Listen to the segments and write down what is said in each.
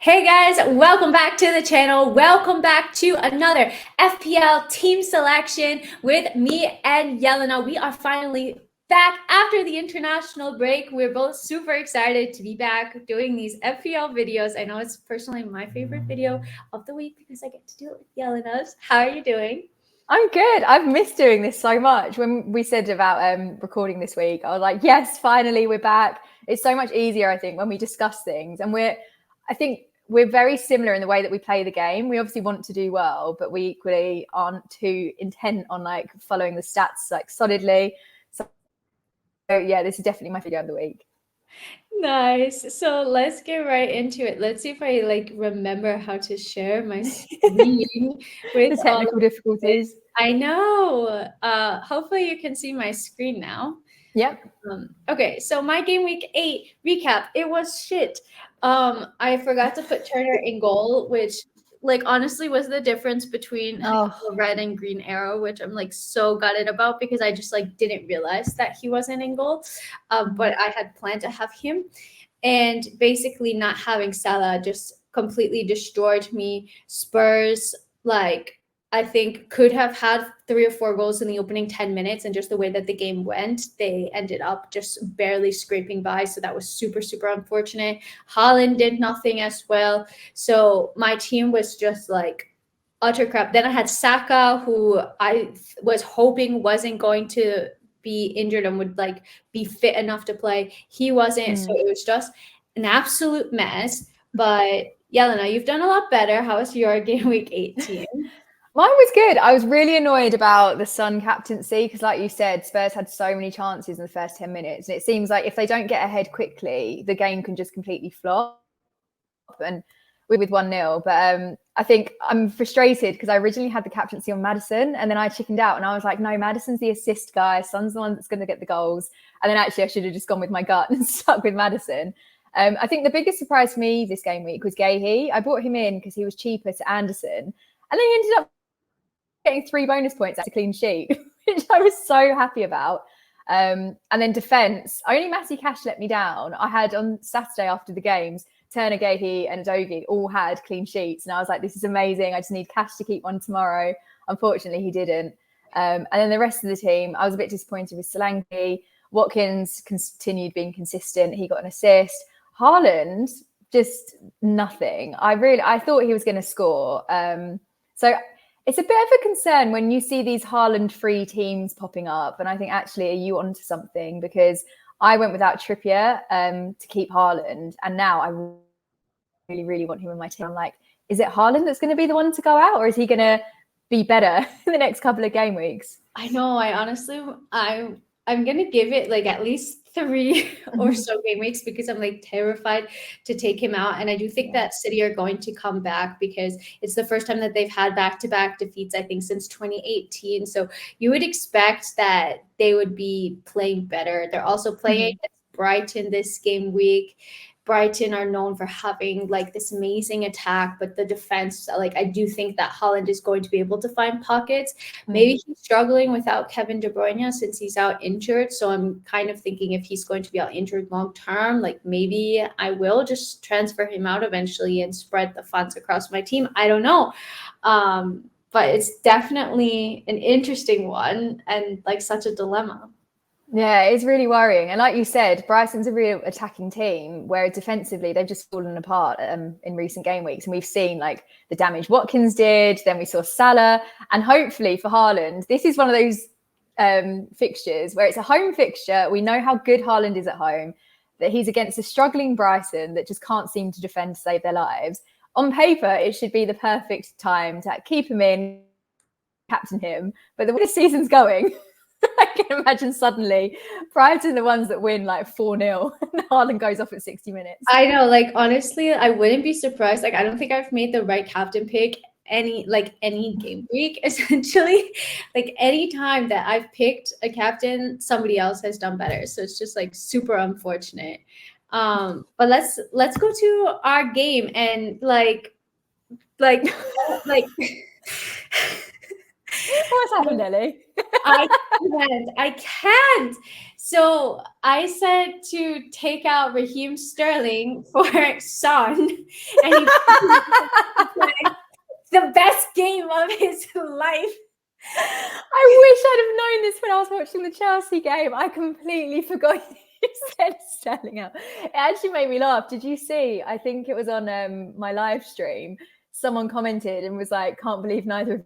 Hey guys, welcome back to the channel. Welcome back to another FPL team selection with me and Yelena. We are finally back after the international break. We're both super excited to be back doing these FPL videos. I know it's personally my favorite video of the week because I get to do it with Yelena's. How are you doing? I'm good. I've missed doing this so much. When we said about recording this week, I was like, yes, finally we're back. It's so much easier, I think, when we discuss things. And I think we're very similar in the way that we play the game. We obviously want to do well, but we equally aren't too intent on like following the stats like solidly. So yeah, this is definitely my video of the week. Nice. So let's get right into it. Let's see if I remember how to share my screen with The technical difficulties. I know. Hopefully you can see my screen now. Yep. Okay, so my game week 8 recap. It was shit. I forgot to put Turner in goal, which honestly was the difference between the red and green arrow, which I'm so gutted about because I just didn't realize that he wasn't in goal. But I had planned to have him, and basically not having Salah just completely destroyed me. Spurs I think could have had 3 or 4 goals in the opening 10 minutes, and just the way that the game went, they ended up just barely scraping by. So that was super, super unfortunate. Haaland did nothing as well. So my team was just utter crap. Then I had Saka, who I was hoping wasn't going to be injured and would be fit enough to play. He wasn't. So it was just an absolute mess. But Yelena, you've done a lot better. How was your game week 18? Mine was good. I was really annoyed about the Son captaincy because, like you said, Spurs had so many chances in the first 10 minutes. And it seems like if they don't get ahead quickly, the game can just completely flop. And with 1-0. But I think I'm frustrated because I originally had the captaincy on Maddison, and then I chickened out and I was like, no, Maddison's the assist guy. Son's the one that's going to get the goals. And then actually I should have just gone with my gut and stuck with Maddison. I think the biggest surprise for me this game week was Gahey. I brought him in because he was cheaper to Anderson. And then he ended up getting 3 bonus points at a clean sheet, which I was so happy about. And then defence, only Matty Cash let me down. I had on Saturday after the games, Turner, Gahey and Udogie all had clean sheets. And I was like, this is amazing. I just need Cash to keep one tomorrow. Unfortunately, he didn't. And then the rest of the team, I was a bit disappointed with Solanke. Watkins continued being consistent. He got an assist. Haaland, just nothing. I thought he was going to score. So it's a bit of a concern when you see these Haaland-free teams popping up. And I think, actually, are you onto something? Because I went without Trippier to keep Haaland. And now I really, really want him in my team. I'm like, is it Haaland that's going to be the one to go out? Or is he going to be better in the next couple of game weeks? I know. I'm going to give it at least 3 or so game weeks because I'm terrified to take him out. And I do think that City are going to come back because it's the first time that they've had back-to-back defeats, I think, since 2018. So you would expect that they would be playing better. They're also playing Brighton this game week. Brighton are known for having this amazing attack, but the defense, I do think that Haaland is going to be able to find pockets. Maybe he's struggling without Kevin De Bruyne since he's out injured. So I'm kind of thinking if he's going to be out injured long term, maybe I will just transfer him out eventually and spread the funds across my team. I don't know. But it's definitely an interesting one and such a dilemma. Yeah, it's really worrying. And like you said, Brighton's a real attacking team, where defensively they've just fallen apart in recent game weeks. And we've seen the damage Watkins did, then we saw Salah. And hopefully for Haaland, this is one of those fixtures where it's a home fixture. We know how good Haaland is at home, that he's against a struggling Brighton that just can't seem to defend to save their lives. On paper, it should be the perfect time to keep him in, captain him. But the way the season's going, I can imagine suddenly Brighton the ones that win 4-0 and Haaland goes off at 60 minutes. I know, honestly, I wouldn't be surprised. I don't think I've made the right captain pick any game week, essentially. Any time that I've picked a captain, somebody else has done better. So it's just super unfortunate. But let's go to our game and What's happened, Ellie? I can't. So I said to take out Raheem Sterling for Son, and he the best game of his life. I wish I'd have known this when I was watching the Chelsea game. I completely forgot you said Sterling out. It actually made me laugh. Did you see? I think it was on my live stream. Someone commented and was like, "Can't believe neither of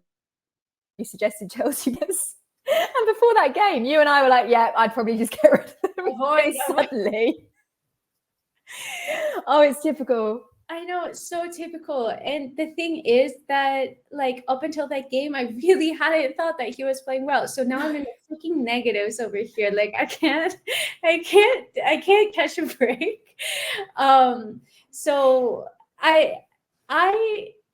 you suggested Chelsea gets." And before that game, you and I were like, "Yeah, I'd probably just get rid of them." Suddenly, oh, it's typical. I know, it's so typical. And the thing is that, like, up until that game, I really hadn't thought that he was playing well. So now I'm in the freaking negatives over here. Like, I can't catch a break. So I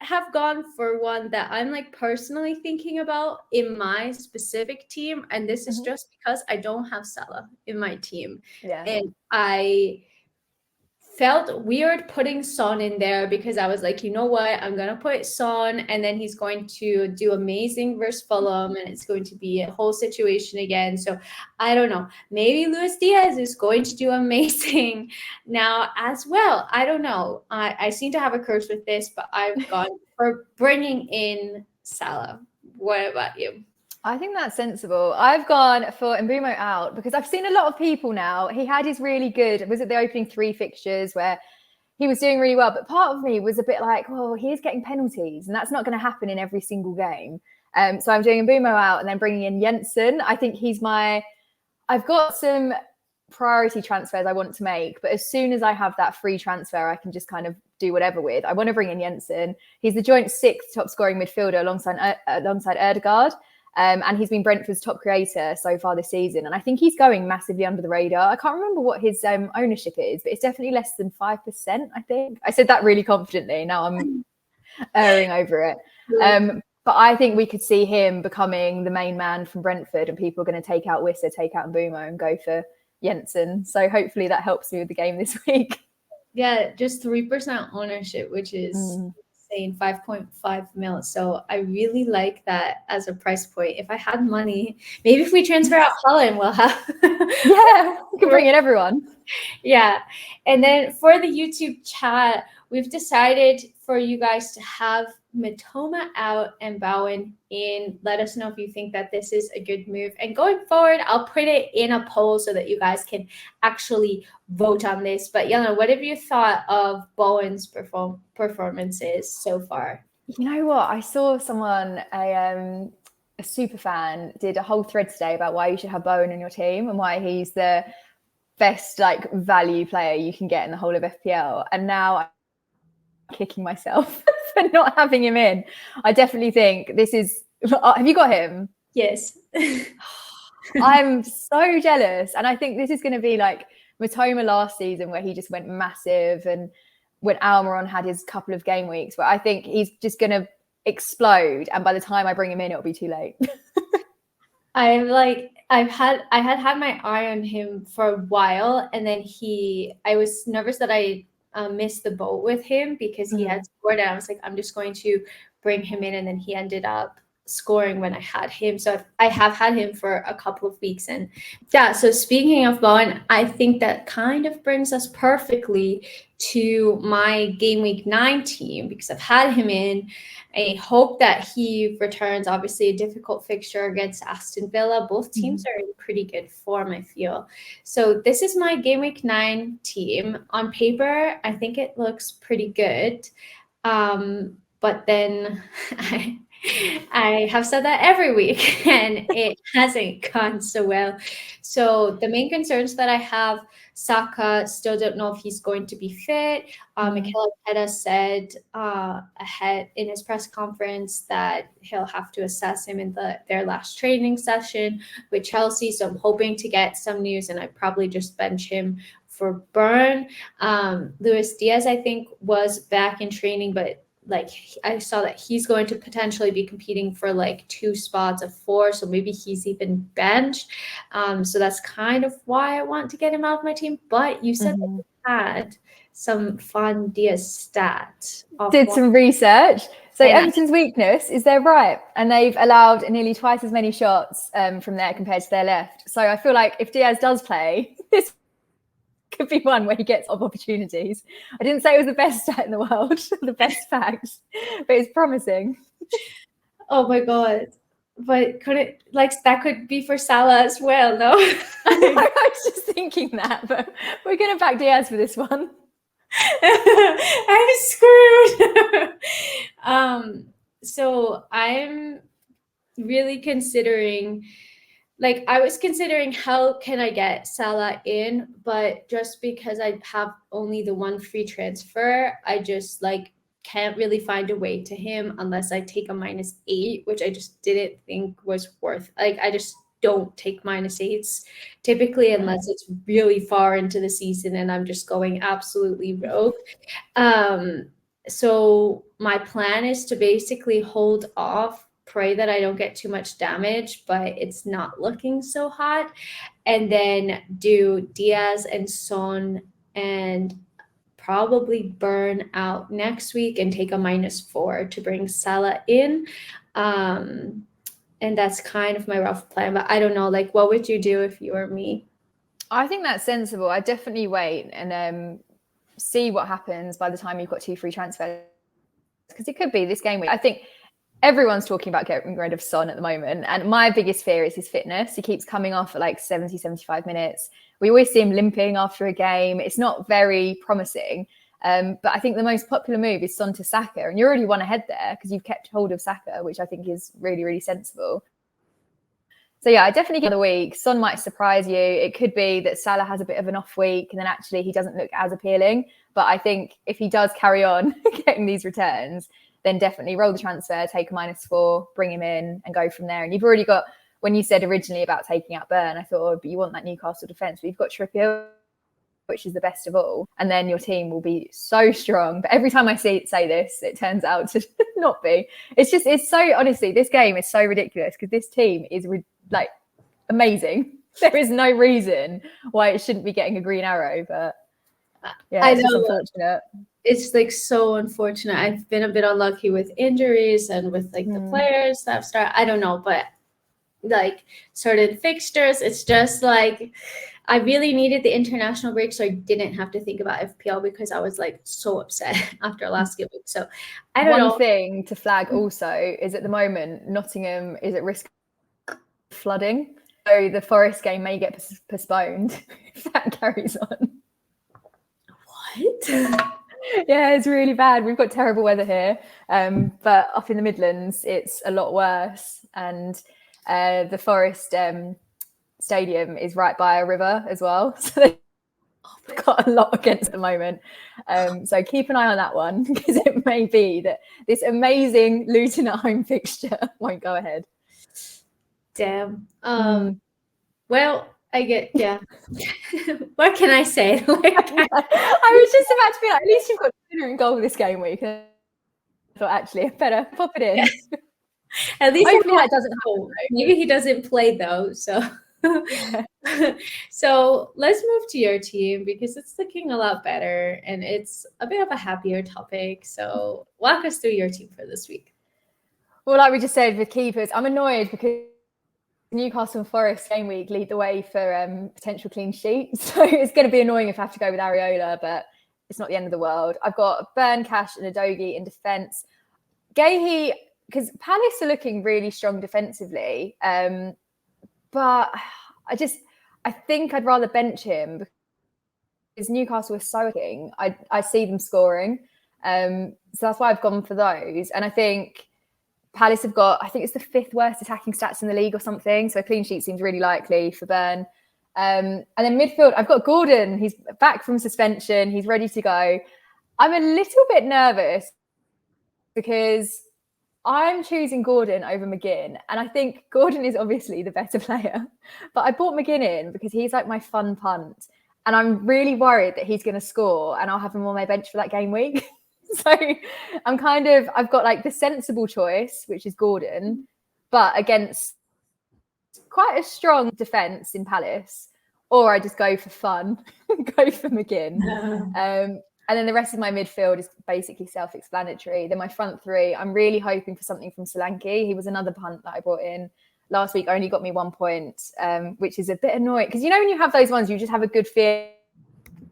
have gone for one that I'm like personally thinking about in my specific team, and this is just because I don't have Salah in my team. Yeah. And I felt weird putting Son in there because I was like, you know what, I'm gonna put Son, and then he's going to do amazing versus Fulham, and it's going to be a whole situation again. So I don't know. Maybe Luis Diaz is going to do amazing now as well. I don't know. I seem to have a curse with this, but I've gone for bringing in Salah. What about you? I think that's sensible. I've gone for Mbeumo out because I've seen a lot of people now. He had his really good, was it the opening 3 fixtures where he was doing really well? But part of me was a bit like, well, he's getting penalties and that's not going to happen in every single game. So I'm doing Mbeumo out and then bringing in Jensen. I think I've got some priority transfers I want to make, but as soon as I have that free transfer, I can just kind of do whatever with. I want to bring in Jensen. He's the joint 6th top scoring midfielder alongside Erdegaard. And he's been Brentford's top creator so far this season. And I think he's going massively under the radar. I can't remember what his ownership is, but it's definitely less than 5%, I think. I said that really confidently. Now I'm erring over it. But I think we could see him becoming the main man from Brentford, and people are going to take out Wissa, take out Mbeumo and go for Jensen. So hopefully that helps me with the game this week. Yeah, just 3% ownership, which is insane, 5.5 mil. So I really like that as a price point. If I had money, maybe if we transfer out Haaland, we'll have yeah, we can bring in everyone. Yeah. And then for the YouTube chat, we've decided for you guys to have Matoma out and Bowen in. Let us know if you think that this is a good move. And going forward, I'll put it in a poll so that you guys can actually vote on this. But Yelena, what have you thought of Bowen's performances so far? You know what? I saw someone, a super fan, did a whole thread today about why you should have Bowen in your team and why he's the best like value player you can get in the whole of FPL. And now I'm kicking myself for not having him in. I definitely think this is. Have you got him? Yes. I'm so jealous, and I think this is going to be like Matoma last season, where he just went massive, and when Almiron had his couple of game weeks, where I think he's just going to explode, and by the time I bring him in, it'll be too late. I had my eye on him for a while, and then I was nervous that I missed the boat with him because he had scored, and I was like, I'm just going to bring him in, and then he ended up scoring when I had him. So I have had him for a couple of weeks. And yeah, so speaking of Bowen, I think that kind of brings us perfectly to my game week 9 team, because I've had him in. I hope that he returns. Obviously a difficult fixture against Aston Villa. Both teams are in pretty good form, I feel. So this is my game week 9 team. On paper, I think it looks pretty good. But then I have said that every week and it hasn't gone so well. So the main concerns that I have, Saka, still don't know if he's going to be fit. Mikel Arteta said ahead in his press conference that he'll have to assess him in their last training session with Chelsea. So I'm hoping to get some news, and I probably just bench him for Burn. Luis Diaz, I think, was back in training, but like I saw that he's going to potentially be competing for like 2 spots of 4, so maybe he's even benched. So that's kind of why I want to get him out of my team. But you said that you had some fun Diaz stats. Did some research. So Everton's weakness is their right, and they've allowed nearly twice as many shots from there compared to their left. So I feel like if Diaz does play, this could be one where he gets opportunities. I didn't say it was the best stat in the world, the best facts, but it's promising. Oh my God. But could it, like, that could be for Salah as well, no? I know, I was just thinking that, but we're going to back Diaz for this one. I'm screwed. So I'm really considering, like, I was considering how can I get Salah in, but just because I have only the one free transfer, I just like can't really find a way to him unless I take a -8, which I just didn't think was worth. Like, I just don't take -8s typically unless it's really far into the season and I'm just going absolutely rogue. So my plan is to basically hold off, pray that I don't get too much damage, but it's not looking so hot, and then do Diaz and Son and probably burn out next week and take a -4 to bring Salah in. And that's kind of my rough plan, but I don't know, like, what would you do if you were me? I think that's sensible. I definitely wait and see what happens by the time you've got 2 free transfers, because it could be this game week. I think everyone's talking about getting rid of Son at the moment, and my biggest fear is his fitness. He keeps coming off at like 70, 75 minutes. We always see him limping after a game. It's not very promising. But I think the most popular move is Son to Saka, and you're already one ahead there because you've kept hold of Saka, which I think is really, really sensible. So yeah, I definitely give it a week. Son might surprise you. It could be that Salah has a bit of an off week and then actually he doesn't look as appealing. But I think if he does carry on getting these returns, then definitely roll the transfer, take a -4, bring him in and go from there. And you've already got, when you said originally about taking out Burn, I thought, oh, but you want that Newcastle defence. But you've got Trippier, which is the best of all. And then your team will be so strong. But every time I say this, it turns out to not be. It's so, honestly, this game is so ridiculous because this team is like amazing. There is no reason why it shouldn't be getting a green arrow, but yeah, it's just unfortunate. It's like so unfortunate. I've been a bit unlucky with injuries and with like the players that have started. I don't know, but like certain fixtures, it's just like I really needed the international break so I didn't have to think about FPL because I was like so upset after last game week. So I don't know. One thing to flag also is at the moment Nottingham is at risk of flooding. So the Forest game may get postponed if that carries on. What? Yeah, it's really bad. We've got terrible weather here. But up in the Midlands, it's a lot worse. And the Forest stadium is right by a river as well. So they've got a lot against the moment. So keep an eye on that one because it may be that this amazing Luton at home fixture won't go ahead. Damn. Well, I get, yeah. What can I say? Like, I was just about to be like, at least you've got dinner and goal this game week. I thought, actually, I better pop it in. Yeah. At least hopefully that doesn't happen. Maybe he doesn't play though. So, so let's move to your team because it's looking a lot better and it's a bit of a happier topic. So walk us through your team for this week. Well, like we just said with keepers, I'm annoyed because Newcastle and Forest game week lead the way for potential clean sheets. So it's going to be annoying if I have to go with Areola, but it's not the end of the world. I've got Burn, Cash and Udogie in defence. Gahey, because Palace are looking really strong defensively, but I think I'd rather bench him because Newcastle is so king. I see them scoring. So that's why I've gone for those. And I think Palace have got, I think it's the 5th worst attacking stats in the league or something. So a clean sheet seems really likely for Burn. And then midfield, I've got Gordon. He's back from suspension. He's ready to go. I'm a little bit nervous because I'm choosing Gordon over McGinn. And I think Gordon is obviously the better player. But I brought McGinn in because he's like my fun punt. And I'm really worried that he's going to score and I'll have him on my bench for that game week. So I've got like the sensible choice, which is Gordon, but against quite a strong defence in Palace, or I just go for fun, go for McGinn. And then the rest of my midfield is basically self-explanatory. Then my front three, I'm really hoping for something from Solanke. He was another punt that I brought in last week, only got me 1 point, which is a bit annoying. Because, you know, when you have those ones, you just have a good feeling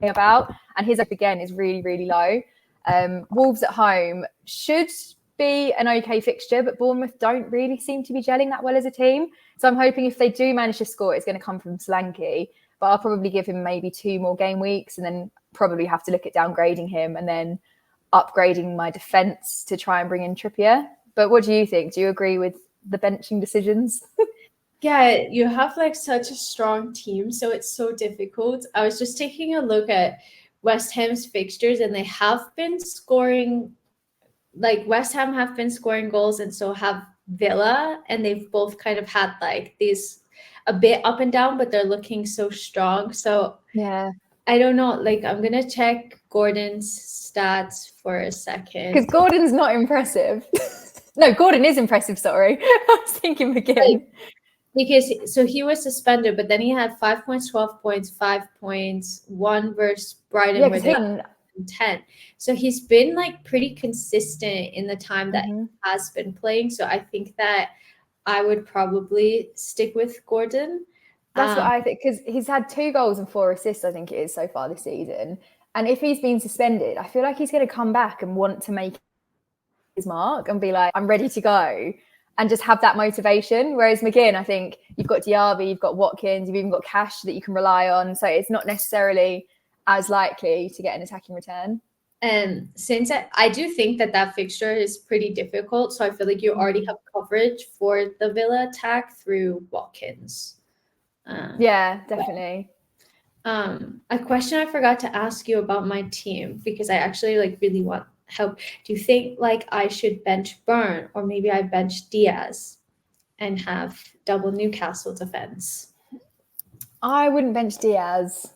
about. And his up again is really, really low. Wolves at home should be an okay fixture, but Bournemouth don't really seem to be gelling that well as a team. So I'm hoping if they do manage to score, it's going to come from Solanke. But I'll probably give him maybe 2 more game weeks and then probably have to look at downgrading him and then upgrading my defence to try and bring in Trippier. But what do you think? Do you agree with the benching decisions? Yeah, you have like such a strong team, so it's so difficult. I was just taking a look at West Ham's fixtures and they have been scoring, like West Ham have been scoring goals and so have Villa, and they've both kind of had like these a bit up and down, but they're looking so strong. So yeah, I don't know. Like, I'm gonna check Gordon's stats for a second. Because Gordon's not impressive. No, Gordon is impressive, sorry. I was thinking McGinn. Because so he was suspended, but then he had 5 points, 12 points, 5 points, 1 versus Brighton where they 10. So he's been like pretty consistent in the time that he has been playing. So I think that I would probably stick with Gordon. That's what I think, because he's had 2 goals and 4 assists, I think it is, so far this season. And if he's been suspended, I feel like he's going to come back and want to make his mark and be like, I'm ready to go, and just have that motivation. Whereas McGinn, I think you've got Diaby, you've got Watkins, you've even got Cash that you can rely on. So it's not necessarily as likely to get an attacking return. And since I do think that fixture is pretty difficult, so I feel like you already have coverage for the Villa attack through Watkins. Yeah, definitely. A question I forgot to ask you about my team, because I actually like really want help. Do you think like I should bench Burn, or maybe I bench Diaz and have double Newcastle defense? I wouldn't bench Diaz.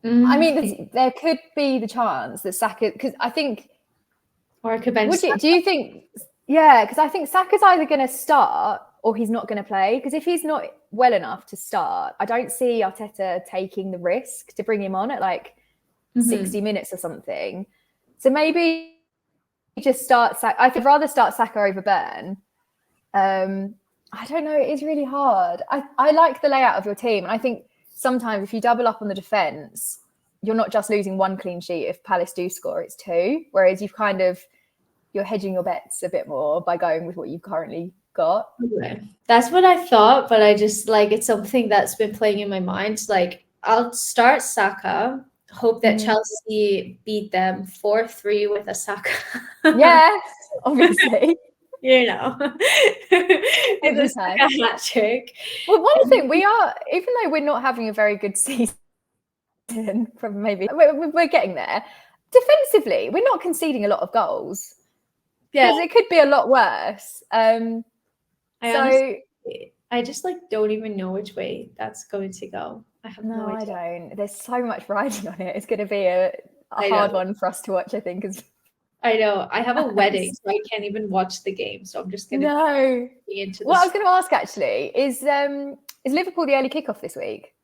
I mean, there could be the chance that Saka, because I think, or I could bench. Do you think? Yeah, because I think Saka's either going to start or he's not going to play. Because if he's not well enough to start, I don't see Arteta taking the risk to bring him on at like 60 minutes or something. So maybe just start Saka. I could rather start Saka over Burn. I don't know. It is really hard. I like the layout of your team. And I think sometimes if you double up on the defence, you're not just losing 1 clean sheet. If Palace do score, it's 2. Whereas you're hedging your bets a bit more by going with what you've currently got. Okay. That's what I thought, but I just like, it's something that's been playing in my mind. Like, I'll start Saka, hope that Chelsea beat them 4-3 with a Saka. Yeah, obviously. You know, it's a hat trick. Well, one thing we are, even though we're not having a very good season, from maybe we're getting there. Defensively, we're not conceding a lot of goals. Yeah, because it could be a lot worse. I just like don't even know which way that's going to go. I have no idea. I don't. There's so much riding on it. It's going to be a hard one for us to watch, I think. I know. I have a wedding, so I can't even watch the game. So I'm just going to be into this. What I was going to ask actually is Liverpool the early kickoff this week?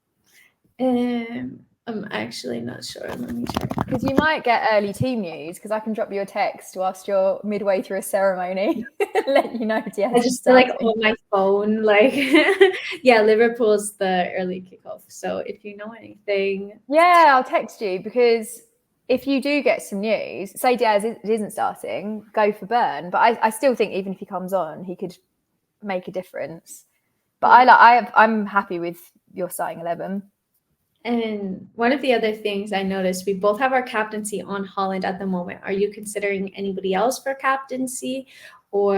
I'm actually not sure. Let me check. Because you might get early team news, because I can drop you a text whilst you're midway through a ceremony and let you know. I just feel like on my phone, like, yeah, Liverpool's the early kickoff. So if you know anything. Yeah, I'll text you, because if you do get some news, say Diaz isn't starting, go for Burn. But I still think even if he comes on, he could make a difference. But I'm happy with your starting 11. And one of the other things I noticed, we both have our captaincy on Haaland at the moment. Are you considering anybody else for captaincy, or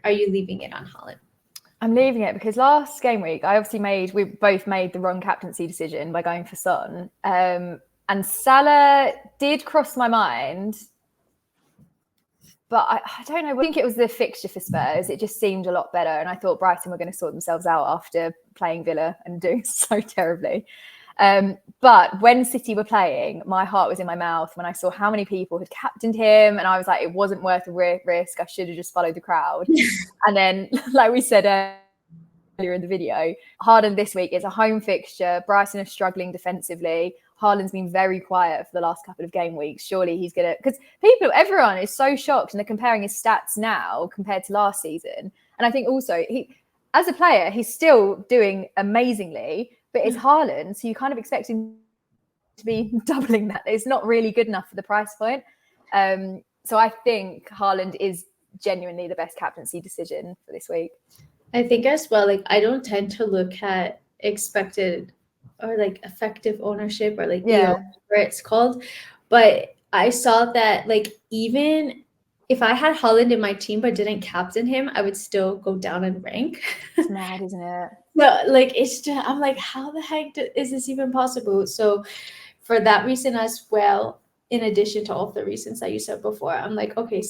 are you leaving it on Haaland? I'm leaving it because last game week, we both made the wrong captaincy decision by going for Son. And Salah did cross my mind, but I don't know. I think it was the fixture for Spurs. It just seemed a lot better. And I thought Brighton were going to sort themselves out after playing Villa and doing so terribly. But when City were playing, my heart was in my mouth when I saw how many people had captained him, and I was like, it wasn't worth the risk. I should have just followed the crowd. And then, like we said earlier in the video, Haaland this week is a home fixture. Brighton are struggling defensively. Haaland's been very quiet for the last couple of game weeks. Surely he's going to, because everyone is so shocked and they're comparing his stats now compared to last season. And I think also as a player, he's still doing amazingly, but it's Haaland, so you kind of expect him to be doubling that. It's not really good enough for the price point. So I think Haaland is genuinely the best captaincy decision for this week. I think as well, like I don't tend to look at expected or like effective ownership or like whatever it's called, but I saw that like even if I had Haaland in my team but didn't captain him, I would still go down in rank. It's mad, isn't it? No, like it's just, I'm like, how the heck is this even possible? So for that reason as well, in addition to all of the reasons that you said before, I'm like, okay,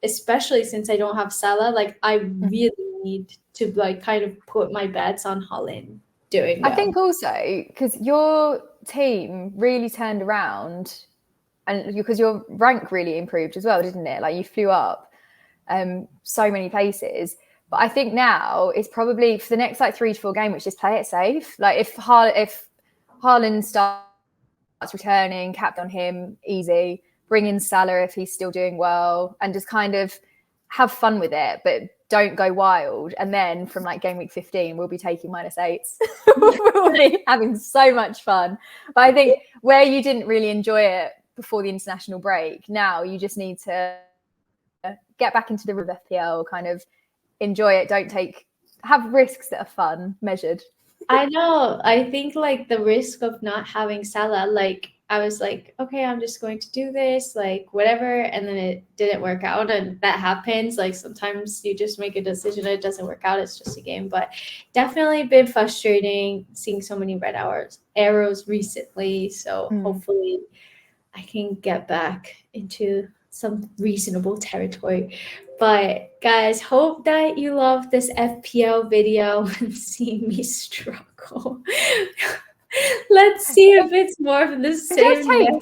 especially since I don't have Salah, like I really need to like kind of put my bets on Haaland doing well. I think also because your team really turned around and because your rank really improved as well, didn't it? Like you flew up so many places. But I think now it's probably for the next like 3 to 4 games, which just play it safe. Like if Haaland starts returning, capped on him, easy. Bring in Salah if he's still doing well, and just kind of have fun with it, but don't go wild. And then from like game week 15, we'll be taking -8s. We'll be having so much fun. But I think where you didn't really enjoy it before the international break, now you just need to get back into the river FPL, kind of enjoy it. Have risks that are fun, measured. I know. I think like the risk of not having Salah, like I was like, okay, I'm just going to do this, like whatever. And then it didn't work out. And that happens. Like sometimes you just make a decision, it doesn't work out. It's just a game. But definitely been frustrating seeing so many red arrows recently. So hopefully I can get back into some reasonable territory. But guys, hope that you love this FPL video and see me struggle. Let's see if it's more of the same.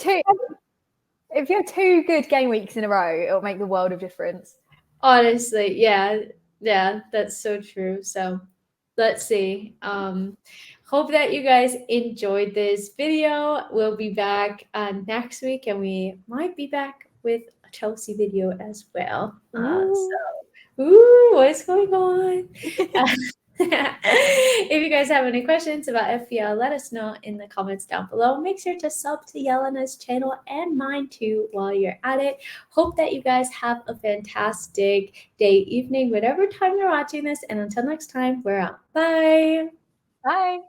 If you have 2 good game weeks in a row, it'll make the world of difference. Honestly, yeah, that's so true. So let's see. Hope that you guys enjoyed this video. We'll be back next week, and we might be back with a Chelsea video as well. What's going on? If you guys have any questions about FPL, let us know in the comments down below. Make sure to sub to Yelena's channel and mine too while you're at it. Hope that you guys have a fantastic day, evening, whatever time you're watching this. And until next time, we're out. Bye. Bye.